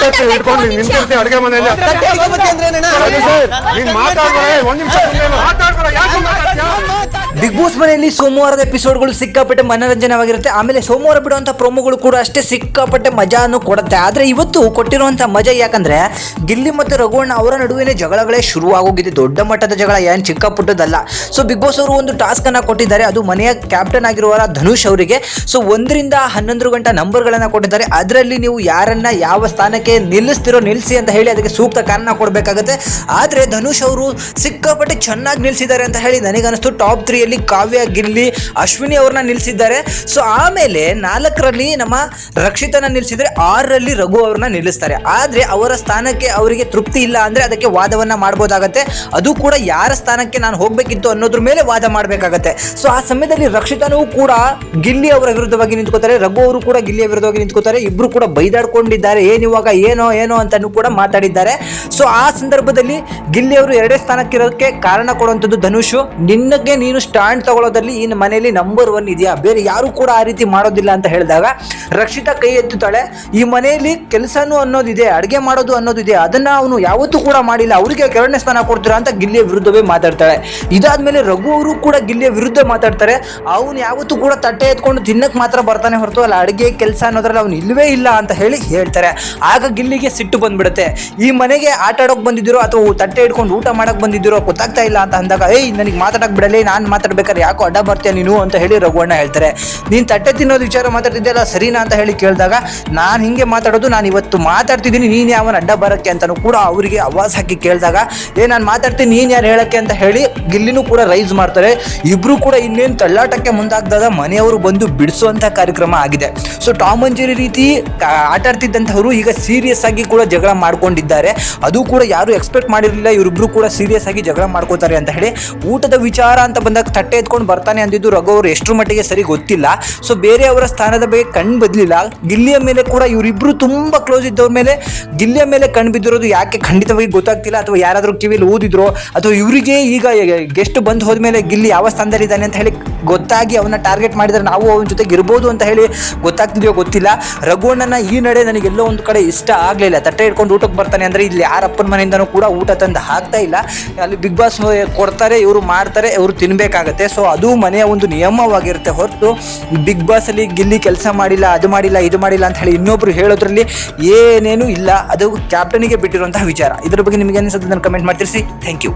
ತಟ್ಟೆ ಇಟ್ಕೊಂಡು ನಿಂತಿರ್ತೀನಿ ಅಡುಗೆ ಮನೆಯಲ್ಲಿ. ಬಿಗ್ ಬಾಸ್ ಮನೆಯಲ್ಲಿ ಸೋಮವಾರದ ಎಪಿಸೋಡ್ಗಳು ಸಿಕ್ಕಾಪಟ್ಟೆ ಮನೋರಂಜನವಾಗಿರುತ್ತೆ. ಆಮೇಲೆ ಸೋಮವಾರ ಬಿಡುವಂಥ ಪ್ರೋಮೋಗಳು ಕೂಡ ಅಷ್ಟೇ ಸಿಕ್ಕಾಪಟ್ಟೆ ಮಜಾನು ಕೊಡುತ್ತೆ. ಆದರೆ ಇವತ್ತು ಕೊಟ್ಟಿರುವಂಥ ಮಜಾ ಯಾಕಂದ್ರೆ ಗಿಲ್ಲಿ ಮತ್ತು ರಘುವಣ್ಣ ಅವರ ನಡುವೆ ಜಗಳಗಳೇ ಶುರುವಾಗೋಗಿದೆ. ದೊಡ್ಡ ಮಟ್ಟದ ಜಗಳ, ಏನು ಚಿಕ್ಕ ಪುಟ್ಟದಲ್ಲ. ಸೊ ಬಿಗ್ ಬಾಸ್ ಅವರು ಒಂದು ಟಾಸ್ಕ್ ಅನ್ನ ಕೊಟ್ಟಿದ್ದಾರೆ. ಅದು ಮನೆಯ ಕ್ಯಾಪ್ಟನ್ ಆಗಿರುವ ಧನುಷ್ ಅವರಿಗೆ. ಸೊ 1 ರಿಂದ 11 ಗಂಟೆ ನಂಬರ್ಗಳನ್ನ ಕೊಟ್ಟಿದ್ದಾರೆ. ಅದರಲ್ಲಿ ನೀವು ಯಾರನ್ನ ಯಾವ ಸ್ಥಾನಕ್ಕೆ ನಿಲ್ಲಿಸ್ತಿರೋ ನಿಲ್ಲಿಸಿ ಅಂತ ಹೇಳಿ ಅದಕ್ಕೆ ಸೂಕ್ತ ಕಾರಣ ಕೊಡಬೇಕಾಗುತ್ತೆ. ಆದರೆ ಧನುಷ್ ಅವರು ಸಿಕ್ಕಾಪಟ್ಟೆ ಚೆನ್ನಾಗಿ ನಿಲ್ಲಿಸಿದ್ದಾರೆ ಅಂತ ಹೇಳಿ ನನಗನ್ನಿಸ್ತು. ಟಾಪ್ 3 ಯಲ್ಲಿ ಕಾವ್ಯ, ಗಿಲ್ಲಿ, ಅಶ್ವಿನಿ ಅವ್ರನ್ನ ನಿಲ್ಲಿಸಿದ್ದಾರೆ. ಸೊ ಆಮೇಲೆ 4ರಲ್ಲಿ ನಮ್ಮ ರಕ್ಷಿತನ ನಿಲ್ಲಿಸಿದ್ರೆ 6ರಲ್ಲಿ ರಘು ಅವ್ರನ್ನ ನಿಲ್ಲಿಸ್ತಾರೆ. ಆದರೆ ಅವರ ಸ್ಥಾನಕ್ಕೆ ಅವರಿಗೆ ತೃಪ್ತಿ ಇಲ್ಲ ಅಂದ್ರೆ ಅದಕ್ಕೆ ವಾದವನ್ನ ಮಾಡಬಹುದಾಗತ್ತೆ. ಅದು ಕೂಡ ಯಾರ ಸ್ಥಾನಕ್ಕೆ ನಾನು ಹೋಗ್ಬೇಕಿತ್ತು ಅನ್ನೋದ್ರ ಮೇಲೆ ವಾದ ಮಾಡಬೇಕಾಗತ್ತೆ. ಸೊ ಆ ಸಮಯದಲ್ಲಿ ರಕ್ಷಿತನೂ ಕೂಡ ಗಿಲ್ಲಿ ಅವರ ವಿರುದ್ಧವಾಗಿ ನಿಂತ್ಕೋತಾರೆ, ರಘು ಅವರು ಕೂಡ ಗಿಲ್ಲಿಯ ವಿರುದ್ಧವಾಗಿ ನಿಂತ್ಕೋತಾರೆ. ಇಬ್ರು ಕೂಡ ಬೈದಾಡ್ಕೊಂಡಿದ್ದಾರೆ. ಏನಿವಾಗ ಏನೋ ಅಂತಾನು ಕೂಡ ಮಾತಾಡಿದ್ದಾರೆ. ಸೊ ಆ ಸಂದರ್ಭದಲ್ಲಿ ಗಿಲ್ಲಿ ಅವರು 2ನೇ ಸ್ಥಾನಕ್ಕಿರೋದಕ್ಕೆ ಕಾರಣ ಕೊಡುವಂಥದ್ದು ಧನುಷ್. ನಿನ್ನಗೆ ನೀನು ಸ್ಟ್ಯಾಂಡ್ ತಗೊಳ್ಳೋದಲ್ಲಿ ಈ ಮನೆಯಲ್ಲಿ ನಂಬರ್ 1 ಇದೆಯಾ, ಬೇರೆ ಯಾರು ಕೂಡ ಆ ರೀತಿ ಮಾಡೋದಿಲ್ಲ ಅಂತ ಹೇಳಿದಾಗ ರಕ್ಷಿತಾ ಕೈ ಎತ್ತುತ್ತಾಳೆ. ಈ ಮನೆಯಲ್ಲಿ ಕೆಲಸನೂ ಅನ್ನೋದಿದೆ, ಅಡುಗೆ ಮಾಡೋದು ಅನ್ನೋದಿದೆ, ಅದನ್ನ ಅವನು ಯಾವತ್ತೂ ಕೂಡ ಮಾಡಿಲ್ಲ, ಅವರಿಗೆ 2ನೇ ಸ್ಥಾನ ಕೊಡ್ತೀರಾ ಅಂತ ಗಿಲ್ಲಿಯ ವಿರುದ್ಧವೇ ಮಾತಾಡ್ತಾಳೆ. ಇದಾದ್ಮೇಲೆ ರಘು ಅವರು ಕೂಡ ಗಿಲ್ಲಿಯ ವಿರುದ್ಧ ಮಾತಾಡ್ತಾರೆ. ಅವನು ಯಾವತ್ತೂ ಕೂಡ ತಟ್ಟೆ ಎತ್ಕೊಂಡು ತಿನ್ನಕ್ಕೆ ಮಾತ್ರ ಬರ್ತಾನೆ ಹೊರತು ಅಲ್ಲ ಅಡುಗೆ ಕೆಲಸ ಅನ್ನೋದ್ರಲ್ಲಿ ಅವನು ಇಲ್ಲವೇ ಇಲ್ಲ ಅಂತ ಹೇಳಿ ಹೇಳ್ತಾರೆ. ಆಗ ಗಿಲ್ಲಿಗೆ ಸಿಟ್ಟು ಬಂದ್ಬಿಡುತ್ತೆ. ಈ ಮನೆಗೆ ಆಟ ಆಡೋಕೆ ಬಂದಿದ್ದೀರೋ ಅಥವಾ ತಟ್ಟೆ ಇಟ್ಕೊಂಡು ಊಟ ಮಾಡಕ್ಕೆ ಬಂದಿದ್ದೀರೋ ಗೊತ್ತಾಗ್ತಾ ಇಲ್ಲ ಅಂತ ಅಂದಾಗ, ನನಗೆ ಮಾತಾಡಕ್ಕೆ ಬಿಡಲಿ, ನಾನು ಮಾತಾಡ್ಬೇಕಾದ್ರೆ ಯಾಕೋ ಅಡ್ಡ ಬರ್ತೀಯ ನೀನು ಅಂತ ಹೇಳಿ ರಘುವಣ್ಣ ಹೇಳ್ತಾರೆ. ನೀನು ತಟ್ಟೆ ತಿನ್ನೋದು ವಿಚಾರ ಮಾತಾಡ್ತಿದ್ದೆಲ್ಲ ಸರಿನಾ ಅಂತ ಹೇಳಿ ಕೇಳಿದಾಗ, ನಾನು ಹಿಂಗೆ ಮಾತಾಡೋದು, ನಾನು ಇವತ್ತು ಮಾತಾಡ್ತಿದ್ದೀನಿ, ನೀನು ಯಾವನ ಅಡ್ಡ ಬರೋಕ್ಕೆ ಅಂತಲೂ ಕೂಡ ಅವರಿಗೆ ಆವಾಜ್ ಹಾಕಿ ಕೇಳಿದಾಗ, ನಾನು ಮಾತಾಡ್ತೀನಿ, ನೀನು ಯಾರು ಹೇಳಕ್ಕೆ ಅಂತ ಹೇಳಿ ಗಿಲ್ಲಿನೂ ಕೂಡ ರೈಸ್ ಮಾಡ್ತಾರೆ. ಇಬ್ರು ಕೂಡ ಇನ್ನೇನು ತಳ್ಳಾಟಕ್ಕೆ ಮುಂದಾಗ್ದಾಗ ಮನೆಯವರು ಬಂದು ಬಿಡಿಸುವಂಥ ಕಾರ್ಯಕ್ರಮ ಆಗಿದೆ. ಸೊ ಟಾಮ್ ಅಂಡ್ ಜೆರಿ ರೀತಿ ಆಟ ಆಡ್ತಿದ್ದಂಥವ್ರು ಈಗ ಸೀರಿಯಸ್ ಆಗಿ ಕೂಡ ಜಗಳ ಮಾಡ್ಕೊಂಡಿದ್ದಾರೆ. ಅದು ಕೂಡ ಯಾರು ಎಕ್ಸ್ಪೆಕ್ಟ್ ಮಾಡಿರಲಿಲ್ಲ, ಇವರಿಬ್ರು ಕೂಡ ಸೀರಿಯಸ್ ಆಗಿ ಜಗಳ ಮಾಡ್ಕೋತಾರೆ ಅಂತ ಹೇಳಿ. ಊಟದ ವಿಚಾರ ಅಂತ ಬಂದಾಗ ತಟ್ಟೆ ಎತ್ಕೊಂಡು ಬರ್ತಾನೆ ಅಂದಿದ್ದು ರಘು ಅವರು ಎಷ್ಟರ ಮಟ್ಟಿಗೆ ಸರಿ ಗೊತ್ತಿಲ್ಲ. ಸೊ ಬೇರೆಯವರ ಸ್ಥಾನದ ಬಗ್ಗೆ ಕಣ್ಣು ಬದಲಿಲ್ಲ. ಗಿಲ್ಲಿಯ ಮೇಲೆ ಕೂಡ ಇವರಿಬ್ರು ತುಂಬಾ ಕ್ಲೋಸ್ ಇದ್ದವ್ರ ಮೇಲೆ ಗಿಲ್ಲಿಯ ಮೇಲೆ ಕಣ್ಣು ಬಿದ್ದಿರೋದು ಯಾಕೆ ಖಂಡಿತವಾಗಿ ಗೊತ್ತಾಗ್ತಿಲ್ಲ. ಅಥವಾ ಯಾರಾದರೂ ಕಿವಿಲಿ ಊದಿದ್ರು ಅಥವಾ ಇವರಿಗೆ ಈಗ ಗೆಸ್ಟ್ ಬಂದು ಹೋದ್ಮೇಲೆ ಗಿಲ್ಲಿ ಯಾವ ಸ್ಥಾನದಲ್ಲಿ ಇದ್ದಾನೆ ಅಂತ ಹೇಳಿ ಗೊತ್ತಾಗಿ ಅವನ್ನ ಟಾರ್ಗೆಟ್ ಮಾಡಿದ್ರೆ ನಾವು ಅವನ ಜೊತೆಗೆ ಇರ್ಬೋದು ಅಂತ ಹೇಳಿ ಗೊತ್ತಾಗ್ತಿದೆಯೋ ಗೊತ್ತಿಲ್ಲ. ರಘುವಣ್ಣನ ಈ ನಡೆ ನನಗೆಲ್ಲೋ ಒಂದು ಕಡೆ ಇಷ್ಟ ಆಗಲಿಲ್ಲ. ತಟ್ಟೆ ಇಟ್ಕೊಂಡು ಊಟಕ್ಕೆ ಬರ್ತಾನೆ ಅಂದರೆ ಇಲ್ಲಿ ಯಾರಪ್ಪನ ಮನೆಯಿಂದನೂ ಕೂಡ ಊಟ ತಂದು ಹಾಕ್ತಾ ಇಲ್ಲ. ಅಲ್ಲಿ ಬಿಗ್ ಬಾಸ್ ಕೊಡ್ತಾರೆ, ಇವರು ಮಾಡ್ತಾರೆ, ಇವರು ತಿನ್ಬೇಕಾಗತ್ತೆ. ಸೊ ಅದು ಮನೆಯ ಒಂದು ನಿಯಮವಾಗಿರುತ್ತೆ ಹೊರತು ಬಿಗ್ ಬಾಸ್ ಅಲ್ಲಿ ಗಿಲ್ಲಿ ಕೆಲಸ ಮಾಡಿಲ್ಲ, ಅದು ಮಾಡಿಲ್ಲ, ಇದು ಮಾಡಿಲ್ಲ ಅಂತ ಹೇಳಿ ಇನ್ನೊಬ್ರು ಹೇಳೋದ್ರಲ್ಲಿ ಏನೇನು ಇಲ್ಲ. ಅದು ಕ್ಯಾಪ್ಟನಿಗೆ ಬಿಟ್ಟಿರುವಂತಹ ವಿಚಾರ. ಇದ್ರ ಬಗ್ಗೆ ನಿಮಗೆ ಅನಿಸುತ್ತೆ, ಕಮೆಂಟ್ ಮಾಡಿ ತಿಳಿಸಿ. Thank you.